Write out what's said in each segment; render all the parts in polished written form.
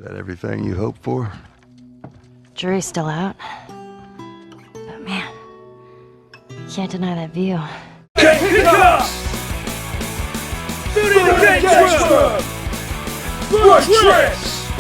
That everything you hoped for? Jury's still out. But man, can't deny that view. Game pickup! Building the Gamecube! Rush tricks!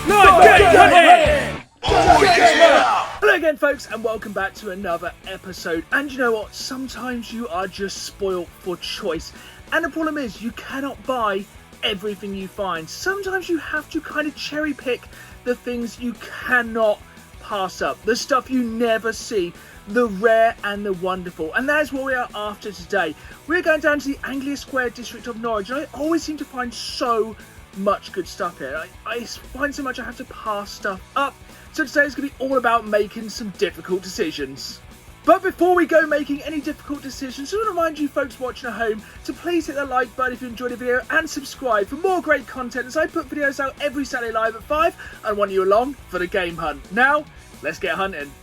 Live game hunting! Hello again, folks, and welcome back to another episode. And you know what? Sometimes you are just spoilt for choice. And the problem is, you cannot buy everything you find. Sometimes you have to kind of cherry pick the things you cannot pass up. The stuff you never see. The rare and the wonderful. And that is what we are after today. We're going down to the Anglia Square district of Norwich. And I always seem to find so much good stuff here. I find so much I have to pass stuff up. So today is going to be all about making some difficult decisions. But before we go making any difficult decisions, I want to remind you folks watching at home to please hit the like button if you enjoyed the video and subscribe for more great content as I put videos out every Saturday live at 5 and want you along for the game hunt. Now, let's get hunting.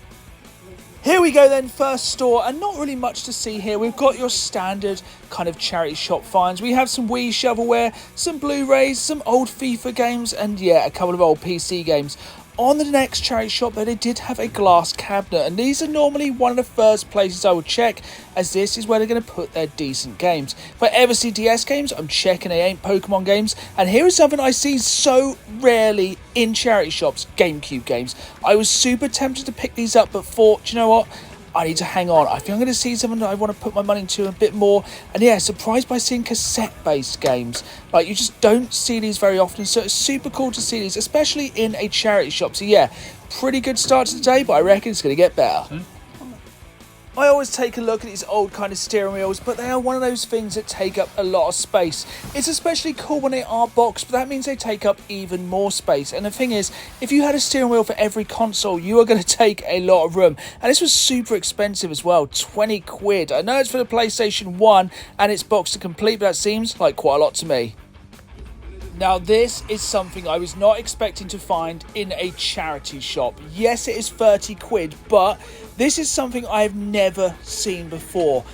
Here we go then, first store, and not really much to see here. We've got your standard kind of charity shop finds. We have some Wii shovelware, some Blu-rays, some old FIFA games, and yeah, a couple of old PC games. On the next charity shop though, they did have a glass cabinet, and these are normally one of the first places I would check, as this is where they're going to put their decent games. If I ever see DS games, I'm checking they ain't Pokemon games. And here is something I see so rarely in charity shops: Gamecube games. I was super tempted to pick these up, but thought, do you know what? I need to hang on. I think I'm going to see something that I want to put my money into a bit more. And yeah, surprised by seeing cassette-based games. Like, you just don't see these very often, so it's super cool to see these, especially in a charity shop. So yeah, pretty good start to the day, but I reckon it's going to get better. I always take a look at these old kind of steering wheels, but they are one of those things that take up a lot of space. It's especially cool when they are boxed, but that means they take up even more space. And the thing is, if you had a steering wheel for every console, you are going to take a lot of room. And this was super expensive as well, 20 quid. I know it's for the PlayStation 1 and it's boxed to complete, but that seems like quite a lot to me. Now this is something I was not expecting to find in a charity shop. Yes, it is 30 quid, but this is something I've never seen before.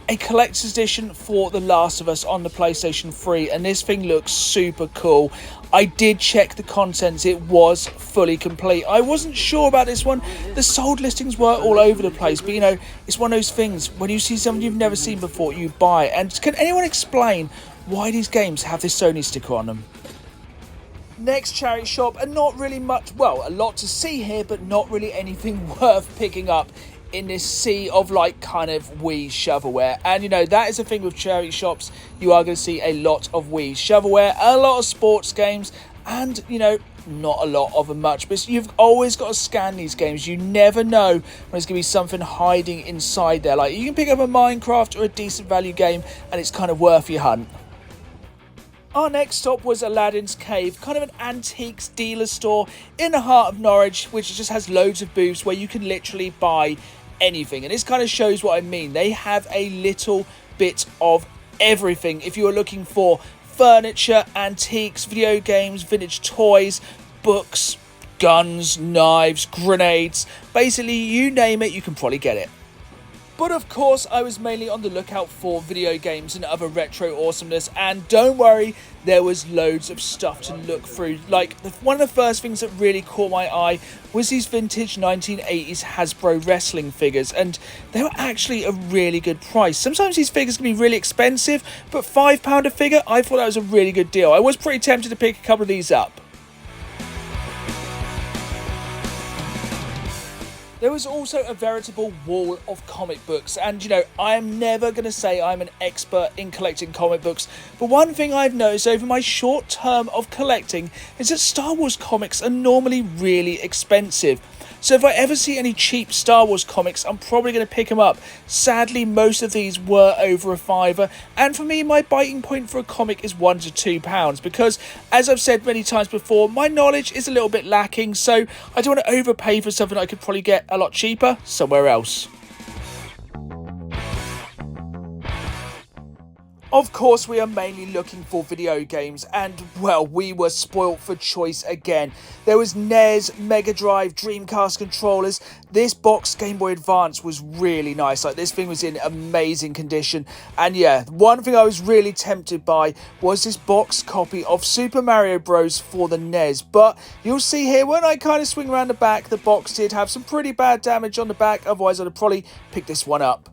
A collector's edition for The Last of Us on the PlayStation 3, and this thing looks super cool. I did check the contents, it was fully complete. I wasn't sure about this one. The sold listings were all over the place, but you know, it's one of those things, when you see something you've never seen before, you buy it. And can anyone explain why these games have this Sony sticker on them? Next charity shop, and not really much, well, a lot to see here, but not really anything worth picking up in this sea of like kind of Wii shovelware. And you know, that is the thing with charity shops, you are going to see a lot of Wii shovelware, a lot of sports games, and you know, not a lot of them much, but you've always got to scan these games. You never know when there's going to be something hiding inside there. Like, you can pick up a Minecraft or a decent value game and it's kind of worth your hunt. Our next stop was Aladdin's Cave, kind of an antiques dealer store in the heart of Norwich, which just has loads of booths where you can literally buy anything. And this kind of shows what I mean. They have a little bit of everything. If you are looking for furniture, antiques, video games, vintage toys, books, guns, knives, grenades, basically you name it, you can probably get it. But of course, I was mainly on the lookout for video games and other retro awesomeness, and don't worry, there was loads of stuff to look through. Like, one of the first things that really caught my eye was these vintage 1980s Hasbro wrestling figures, and they were actually a really good price. Sometimes these figures can be really expensive, but £5 a figure, I thought that was a really good deal. I was pretty tempted to pick a couple of these up. There was also a veritable wall of comic books, and you know, I am never going to say I'm an expert in collecting comic books, but one thing I've noticed over my short term of collecting is that Star Wars comics are normally really expensive. So if I ever see any cheap Star Wars comics, I'm probably going to pick them up. Sadly, most of these were over a £5, and for me, my biting point for a comic is £1 to £2, because, as I've said many times before, my knowledge is a little bit lacking, so I don't want to overpay for something I could probably get a lot cheaper somewhere else. Of course, we are mainly looking for video games, and, well, we were spoilt for choice again. There was NES, Megadrive, Dreamcast controllers. This box Game Boy Advance was really nice. Like, this thing was in amazing condition. And yeah, one thing I was really tempted by was this box copy of Super Mario Bros. For the NES. But you'll see here, when I kind of swing around the back, the box did have some pretty bad damage on the back. Otherwise, I'd have probably picked this one up.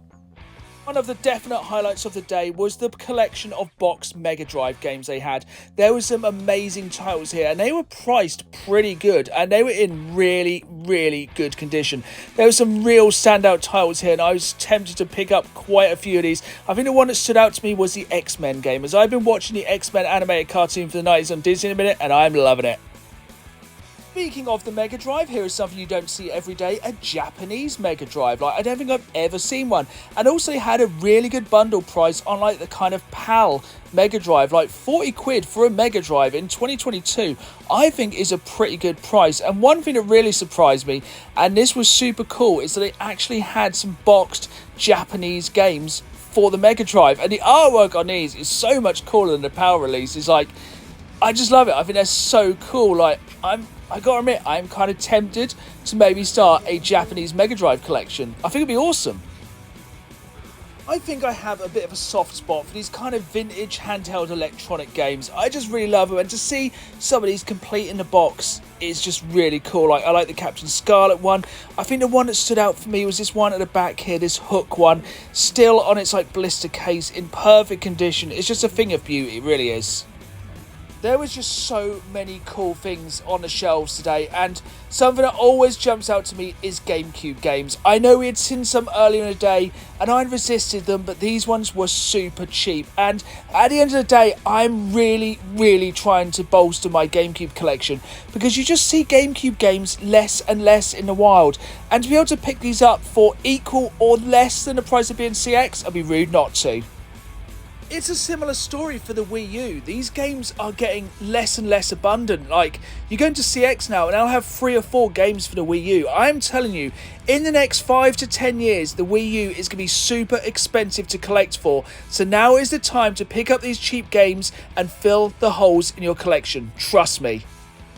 One of the definite highlights of the day was the collection of box Mega Drive games they had. There were some amazing titles here, and they were priced pretty good, and they were in really, really good condition. There were some real standout titles here, and I was tempted to pick up quite a few of these. I think the one that stood out to me was the X-Men game, as I've been watching the X-Men animated cartoon for the 90s on Disney in a minute, and I'm loving it. Speaking of the Mega Drive, here is something you don't see every day, a Japanese Mega Drive. Like, I don't think I've ever seen one. And also they had a really good bundle price on like the kind of PAL Mega Drive, like 40 quid for a Mega Drive in 2022, I think is a pretty good price. And one thing that really surprised me, and this was super cool, is that they actually had some boxed Japanese games for the Mega Drive. And the artwork on these is so much cooler than the PAL release. It's like, I just love it. I think they're so cool. Like, I gotta admit, I'm kind of tempted to maybe start a Japanese Mega Drive collection. I think it'd be awesome. I think I have a bit of a soft spot for these kind of vintage handheld electronic games. I just really love them, and to see some of these complete in the box is just really cool. Like, I like the Captain Scarlet one. I think the one that stood out for me was this one at the back here, this Hook one, still on its like blister case in perfect condition. It's just a thing of beauty, it really is. There was just so many cool things on the shelves today, and something that always jumps out to me is Gamecube games. I know we had seen some earlier in the day, and I resisted them, but these ones were super cheap. And at the end of the day, I'm really, really trying to bolster my Gamecube collection, because you just see Gamecube games less and less in the wild. And to be able to pick these up for equal or less than the price of being CX, I'd be rude not to. It's a similar story for the Wii U. These games are getting less and less abundant. Like, you go into CX now and I'll have 3 or 4 games for the Wii U. I'm telling you, in the next 5 to 10 years, the Wii U is going to be super expensive to collect for. So now is the time to pick up these cheap games and fill the holes in your collection. Trust me.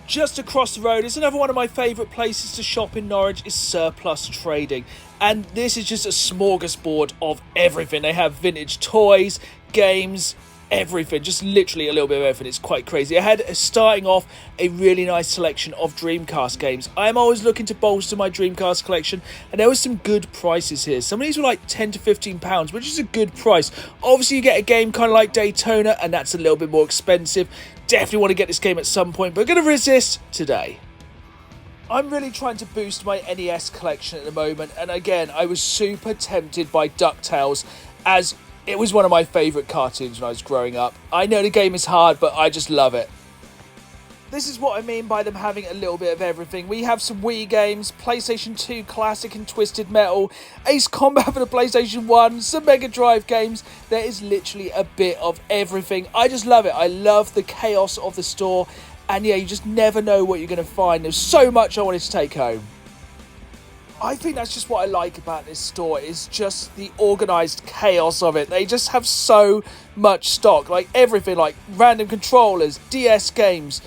Just across the road is another one of my favourite places to shop in Norwich, is Surplus Trading. And this is just a smorgasbord of everything. They have vintage toys, games, everything, just literally a little bit of everything. It's quite crazy. I had, starting off, a really nice selection of Dreamcast games. I'm always looking to bolster my Dreamcast collection, and there was some good prices here. Some of these were like £10 to £15, which is a good price. Obviously, you get a game kind of like Daytona, and that's a little bit more expensive. Definitely want to get this game at some point, but going to resist today. I'm really trying to boost my NES collection at the moment, and again, I was super tempted by DuckTales, as it was one of my favourite cartoons when I was growing up. I know the game is hard, but I just love it. This is what I mean by them having a little bit of everything. We have some Wii games, PlayStation 2 Classic and Twisted Metal, Ace Combat for the PlayStation 1, some Mega Drive games. There is literally a bit of everything. I just love it. I love the chaos of the store. And yeah, you just never know what you're going to find. There's so much I wanted to take home. I think that's just what I like about this store, is just the organised chaos of it. They just have so much stock, like everything, like random controllers, DS games,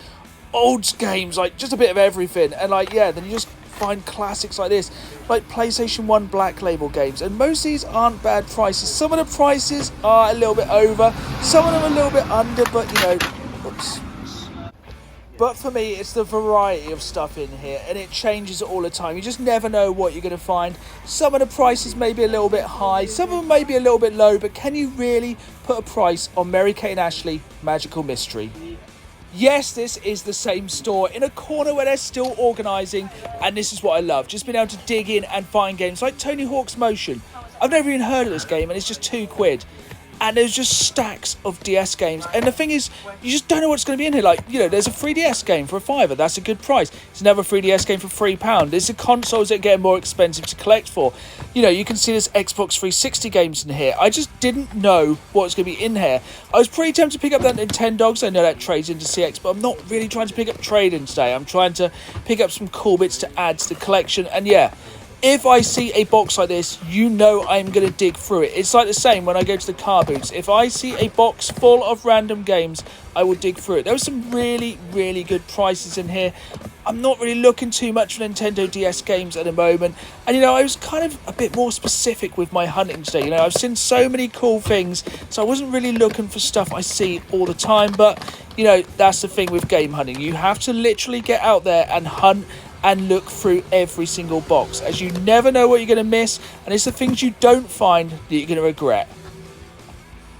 old games, like just a bit of everything. And like, yeah, then you just find classics like this, like PlayStation 1 Black Label games. And most of these aren't bad prices. Some of the prices are a little bit over, some of them a little bit under, but you know, oops. But for me, it's the variety of stuff in here, and it changes all the time. You just never know what you're going to find. Some of the prices may be a little bit high, some of them may be a little bit low, but can you really put a price on Mary-Kate and Ashley Magical Mystery? Yes, this is the same store in a corner where they're still organising, and this is what I love. Just being able to dig in and find games like Tony Hawk's Motion. I've never even heard of this game, and it's just £2. And there's just stacks of DS games. And the thing is, you just don't know what's going to be in here. Like, you know, there's a 3DS game for £5. That's a good price. There's another 3DS game for £3. There's the consoles that get more expensive to collect for. You know, you can see there's Xbox 360 games in here. I just didn't know what's going to be in here. I was pretty tempted to pick up that Nintendo, because I know that trades into CX, but I'm not really trying to pick up trade-in today. I'm trying to pick up some cool bits to add to the collection. And yeah, If I see a box like this, you know I'm going to dig through it. It's like the same when I go to the car boots. If I see a box full of random games, I will dig through it. There were some really, really good prices in here. I'm not really looking too much for Nintendo DS games at the moment. And, I was kind of a bit more specific with my hunting today. I've seen so many cool things, so I wasn't really looking for stuff I see all the time. But, that's the thing with game hunting. You have to literally get out there and hunt and look through every single box, as you never know what you're going to miss, and it's the things you don't find that you're going to regret.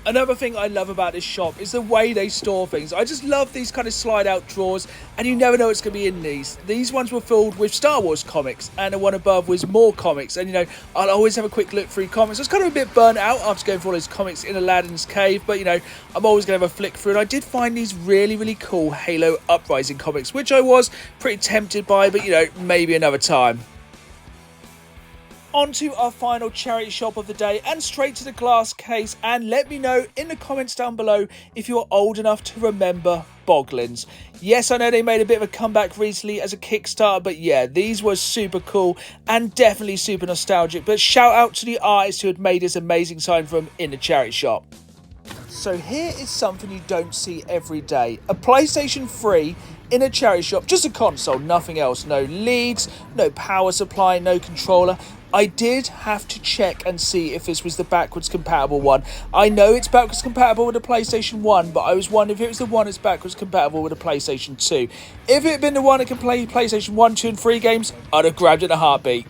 Another thing I love about this shop is the way they store things. I just love these kind of slide out drawers, and you never know what's going to be in these. These ones were filled with Star Wars comics, and the one above was more comics. And I'll always have a quick look through comics. I was kind of a bit burnt out after going through all those comics in Aladdin's Cave, but I'm always going to have a flick through. And I did find these really, really cool Halo Uprising comics, which I was pretty tempted by, but maybe another time. On to our final charity shop of the day, and straight to the glass case. And let me know in the comments down below if you're old enough to remember Boglins. Yes, I know they made a bit of a comeback recently as a Kickstarter, but yeah, these were super cool and definitely super nostalgic. But shout out to the artist who had made this amazing sign for them in the charity shop. So here is something you don't see every day. A PlayStation 3 in a charity shop, just a console, nothing else. No leads, no power supply, no controller. I did have to check and see if this was the backwards compatible one. I know it's backwards compatible with the PlayStation 1, but I was wondering if it was the one that's backwards compatible with the PlayStation 2. If it had been the one that can play PlayStation 1, 2 and 3 games, I'd have grabbed it in a heartbeat.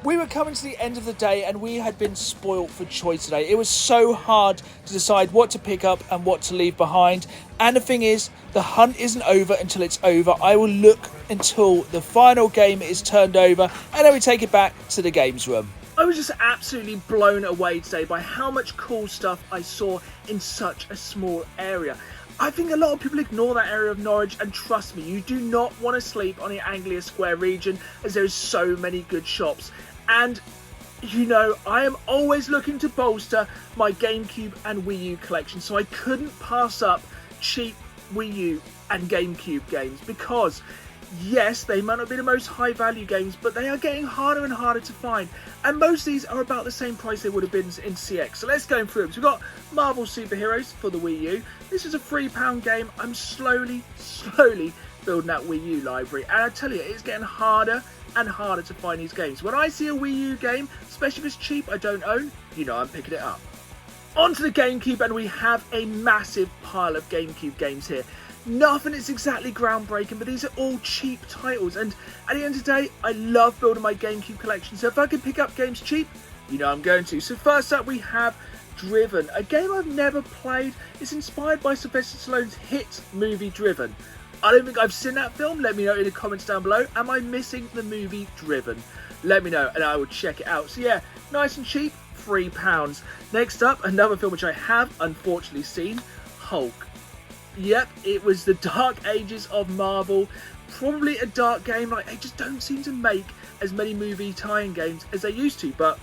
We were coming to the end of the day, and we had been spoilt for choice today. It was so hard to decide what to pick up and what to leave behind. And the thing is, the hunt isn't over until it's over. I will look until the final game is turned over, and then we take it back to the games room. I was just absolutely blown away today by how much cool stuff I saw in such a small area. I think a lot of people ignore that area of Norwich, and trust me, you do not want to sleep on the Anglia Square region, as there is so many good shops. And I am always looking to bolster my GameCube and Wii U collection, so I couldn't pass up cheap Wii U and GameCube games, because yes, they might not be the most high value games, but they are getting harder and harder to find, and most of these are about the same price they would have been in CX. So let's go through them. So we've got Marvel Superheroes for the Wii U. This is a £3 game. I'm slowly building that Wii U library, and I tell you, it's getting harder and harder to find these games. When I see a Wii U game, especially if it's cheap, I don't own, I'm picking it up. Onto the GameCube, and we have a massive pile of GameCube games here. Nothing is exactly groundbreaking, but these are all cheap titles, and at the end of the day, I love building my GameCube collection, so if I can pick up games cheap, I'm going to. So first up, we have Driven, a game I've never played. It's inspired by Sylvester Stallone's hit movie Driven. I don't think I've seen that film. Let me know in the comments down below. Am I missing the movie Driven? Let me know and I will check it out. So yeah, nice and cheap, £3. Next up, another film which I have unfortunately seen, Hulk. Yep, it was the dark ages of Marvel. Probably a dark game. Like, they just don't seem to make as many movie tie-in games as they used to. But,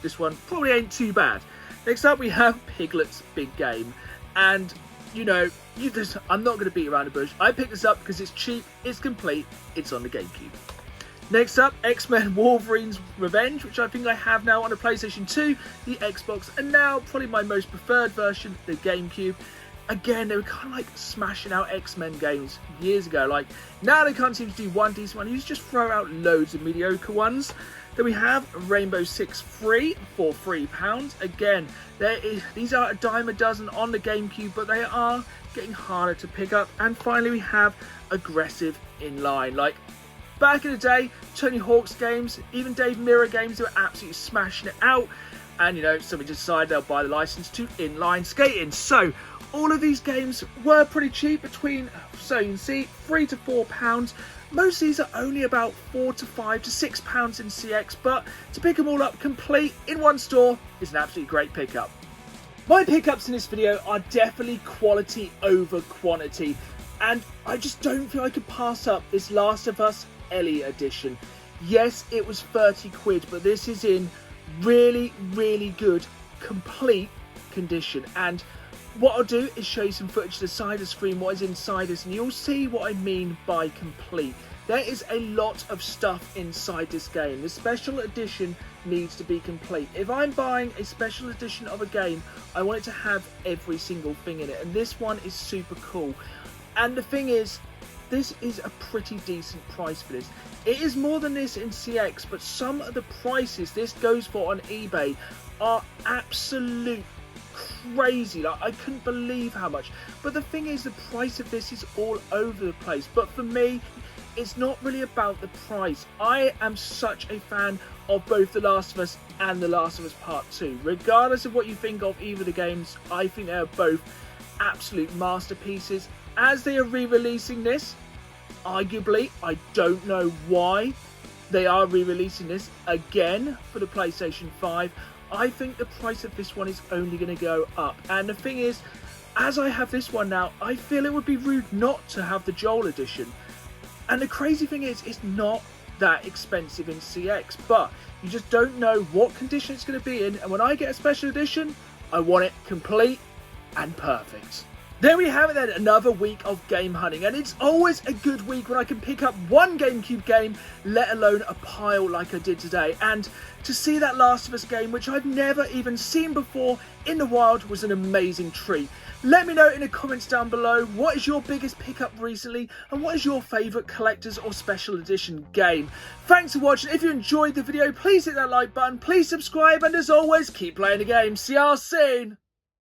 this one probably ain't too bad. Next up, we have Piglet's Big Game. And I'm not going to beat around the bush. I picked this up because it's cheap, it's complete, it's on the GameCube. Next up, X-Men Wolverine's Revenge, which I think I have now on the PlayStation 2, the Xbox, and now probably my most preferred version, the GameCube. Again, they were kind of like smashing out X-Men games years ago. Like, now they can't seem to do one decent one. You just throw out loads of mediocre ones. Then we have Rainbow Six Free for £3. Again, these are a dime a dozen on the GameCube, but they are getting harder to pick up. And finally, we have Aggressive Inline. Like, back in the day, Tony Hawk's games, even Dave Mirra games, they were absolutely smashing it out. And, somebody decided they'll buy the license to inline skating. So, all of these games were pretty cheap, between, so you can see, £3 to £4. Most of these are only about £4 to £5 to £6 in CX, but to pick them all up complete in one store is an absolutely great pickup. My pickups in this video are definitely quality over quantity, and I just don't feel I could pass up this Last of Us Ellie edition. Yes, it was 30 quid, but this is in really, really good, complete condition, and what I'll do is show you some footage to the side of the screen, what is inside this, and you'll see what I mean by complete. There is a lot of stuff inside this game. The special edition needs to be complete. If I'm buying a special edition of a game, I want it to have every single thing in it, and this one is super cool. And the thing is, this is a pretty decent price for this. It is more than this in CX, but some of the prices this goes for on eBay are absolute crazy. Like, I couldn't believe how much. But the thing is, the price of this is all over the place. But for me, it's not really about the price. I am such a fan of both The Last of Us and The Last of Us Part 2. Regardless of what you think of either of the games, I think they are both absolute masterpieces. As they are re-releasing this, arguably, I don't know why they are re-releasing this again for the PlayStation 5. I think the price of this one is only going to go up. And the thing is, as I have this one now, I feel it would be rude not to have the Joel edition. And the crazy thing is, it's not that expensive in CX, but you just don't know what condition it's going to be in. And when I get a special edition, I want it complete and perfect. There we have it then, another week of game hunting, and it's always a good week when I can pick up one Gamecube game, let alone a pile like I did today. And to see that Last of Us game, which I've never even seen before in the wild, was an amazing treat. Let me know in the comments down below, what is your biggest pickup recently, and what is your favourite collector's or special edition game? Thanks for watching. If you enjoyed the video, please hit that like button, please subscribe, and as always, keep playing the game. See y'all soon.